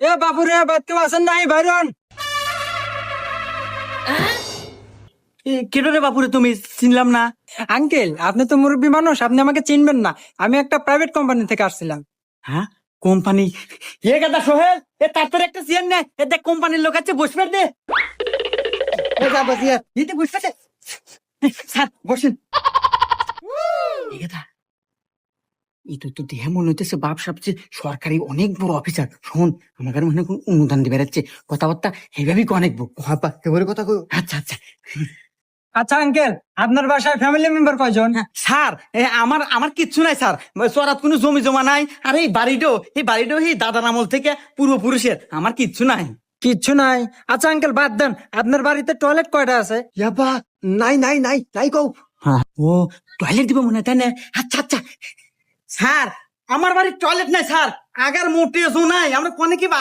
এ বাপুরে বাদ কেউ আছেন নাই বাইরন? কেন রে বাপুরে, তুমি চিনলাম না। আঙ্কেল, আপনি তো মুরব্বী মানুষ, আপনি আমাকে চিনবেন না। আমি একটা প্রাইভেট কোম্পানি থেকে আসছিলাম। হ্যাঁ, কোম্পানি? এ গাদা সোহেল, এ তারপরে একটা চেয়ার নে, এ দেখ কোম্পানির লোক আছে, বসবে দে। এ যা বসিয়া দিতে বসবে দে। স্যার বসেন। এ গাদা, এই তো দেহে মনে হইতেছে বাপ সবচেয়ে সরকারি অনেক বড় অফিসার। শোন, আমাকে মনে হয় কোন অনুদান দিয়ে বেড়াচ্ছে, কথাবার্তা এইভাবেই অনেক হাপা এবারে কথা কই। আচ্ছা আচ্ছা। আচ্ছা আঙ্কেল, আপনার বাসায় ফ্যামিলি মেম্বার কয়জন? স্যার, আমার আমার কিচ্ছু নাই স্যার। চরাত কোনো জমি জমা নাই। আর এই বাড়িটাও এই দাদার আমল থেকে পূর্বপুরুষের। আমার কিচ্ছু নাই। কিচ্ছু নাই? আচ্ছা আঙ্কেল, বাদ দেন, আপনার বাড়িতে টয়লেট কয়টা আছে? ইয়াবা, নাই নাই নাই নাই কও। ও, টয়লেট দিব মনে হয়, তাই না? আচ্ছা আচ্ছা। স্যার, আমার বাড়ির টয়লেট নাই স্যার, আগার মোটেও নাই। আমরা কোনে কি